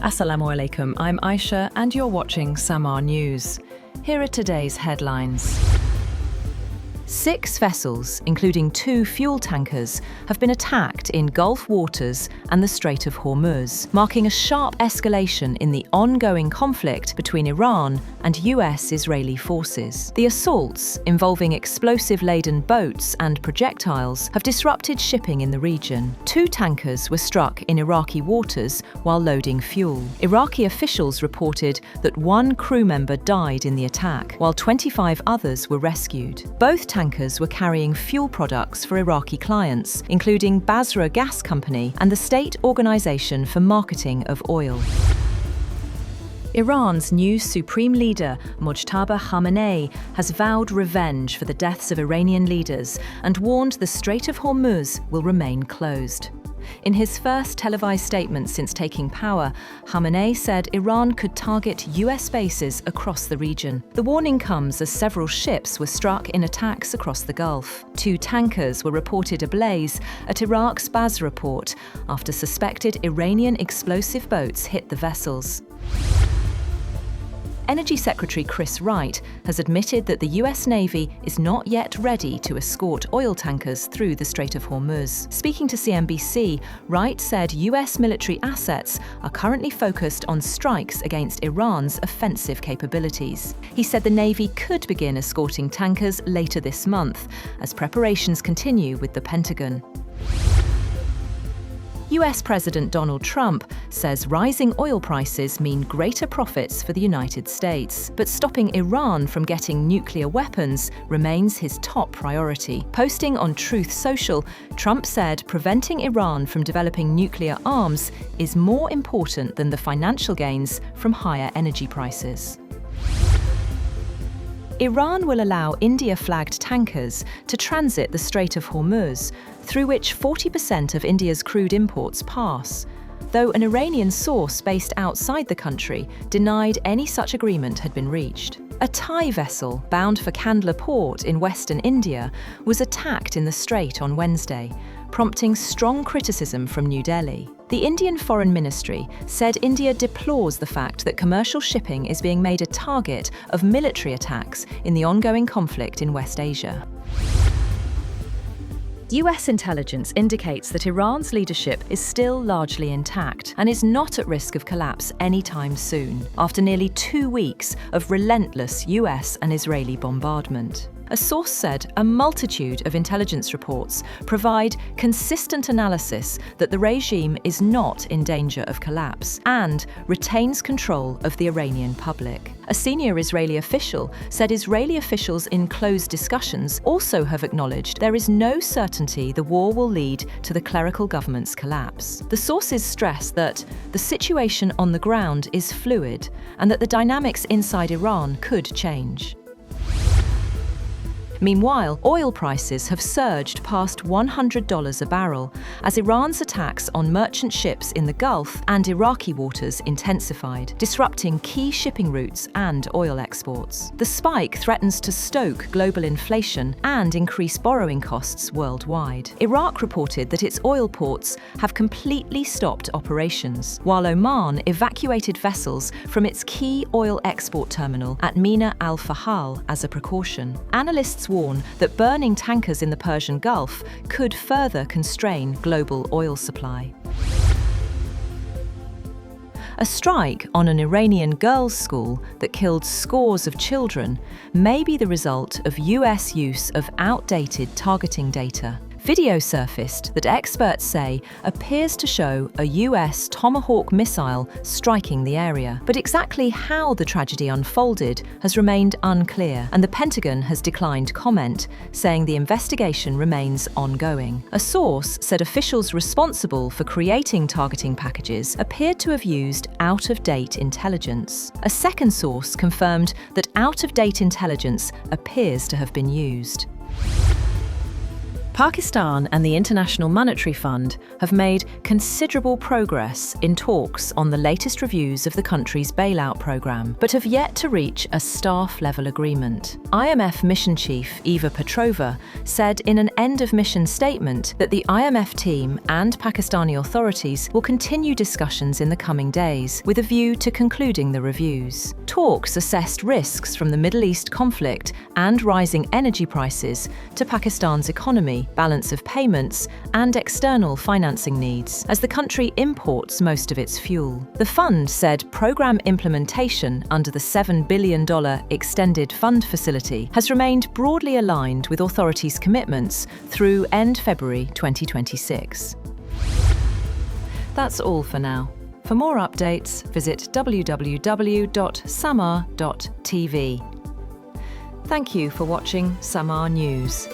Assalamu alaikum, I'm Aisha and you're watching Samaa News. Here are today's headlines. 6 vessels, including 2 fuel tankers, have been attacked in Gulf waters and the Strait of Hormuz, marking a sharp escalation in the ongoing conflict between Iran and US-Israeli forces. The assaults, involving explosive-laden boats and projectiles, have disrupted shipping in the region. 2 tankers were struck in Iraqi waters while loading fuel. Iraqi officials reported that 1 crew member died in the attack, while 25 others were rescued. Both tankers were carrying fuel products for Iraqi clients, including Basra Gas Company and the State Organization for Marketing of Oil. Iran's new Supreme Leader Mojtaba Khamenei has vowed revenge for the deaths of Iranian leaders and warned the Strait of Hormuz will remain closed. In his first televised statement since taking power, Khamenei said Iran could target US bases across the region. The warning comes as several ships were struck in attacks across the Gulf. 2 tankers were reported ablaze at Iraq's Basra port after suspected Iranian explosive boats hit the vessels. Energy Secretary Chris Wright has admitted that the US Navy is not yet ready to escort oil tankers through the Strait of Hormuz. Speaking to CNBC, Wright said US military assets are currently focused on strikes against Iran's offensive capabilities. He said the Navy could begin escorting tankers later this month, as preparations continue with the Pentagon. US President Donald Trump says rising oil prices mean greater profits for the United States, but stopping Iran from getting nuclear weapons remains his top priority. Posting on Truth Social, Trump said preventing Iran from developing nuclear arms is more important than the financial gains from higher energy prices. Iran will allow India-flagged tankers to transit the Strait of Hormuz, through which 40% of India's crude imports pass, though an Iranian source based outside the country denied any such agreement had been reached. A Thai vessel bound for Kandla port in western India was attacked in the strait on Wednesday, prompting strong criticism from New Delhi. The Indian Foreign Ministry said India deplores the fact that commercial shipping is being made a target of military attacks in the ongoing conflict in West Asia. US intelligence indicates that Iran's leadership is still largely intact and is not at risk of collapse anytime soon, after nearly 2 weeks of relentless US and Israeli bombardment. A source said a multitude of intelligence reports provide consistent analysis that the regime is not in danger of collapse and retains control of the Iranian public. A senior Israeli official said Israeli officials in closed discussions also have acknowledged there is no certainty the war will lead to the clerical government's collapse. The sources stress that the situation on the ground is fluid and that the dynamics inside Iran could change. Meanwhile, oil prices have surged past $100 a barrel as Iran's attacks on merchant ships in the Gulf and Iraqi waters intensified, disrupting key shipping routes and oil exports. The spike threatens to stoke global inflation and increase borrowing costs worldwide. Iraq reported that its oil ports have completely stopped operations, while Oman evacuated vessels from its key oil export terminal at Mina al-Fahal as a precaution. Analysts warn that burning tankers in the Persian Gulf could further constrain global oil supply. A strike on an Iranian girls' school that killed scores of children may be the result of US use of outdated targeting data. Video surfaced that experts say appears to show a US Tomahawk missile striking the area. But exactly how the tragedy unfolded has remained unclear, and the Pentagon has declined comment, saying the investigation remains ongoing. A source said officials responsible for creating targeting packages appeared to have used out-of-date intelligence. A second source confirmed that out-of-date intelligence appears to have been used. Pakistan and the International Monetary Fund have made considerable progress in talks on the latest reviews of the country's bailout programme, but have yet to reach a staff-level agreement. IMF Mission Chief Eva Petrova said in an end-of-mission statement that the IMF team and Pakistani authorities will continue discussions in the coming days with a view to concluding the reviews. Talks assessed risks from the Middle East conflict and rising energy prices to Pakistan's economy, balance of payments, and external financing needs, as the country imports most of its fuel. The fund said programme implementation under the $7 billion extended fund facility has remained broadly aligned with authorities' commitments through end February 2026. That's all for now. For more updates, visit www.samaa.tv. Thank you for watching Samaa News.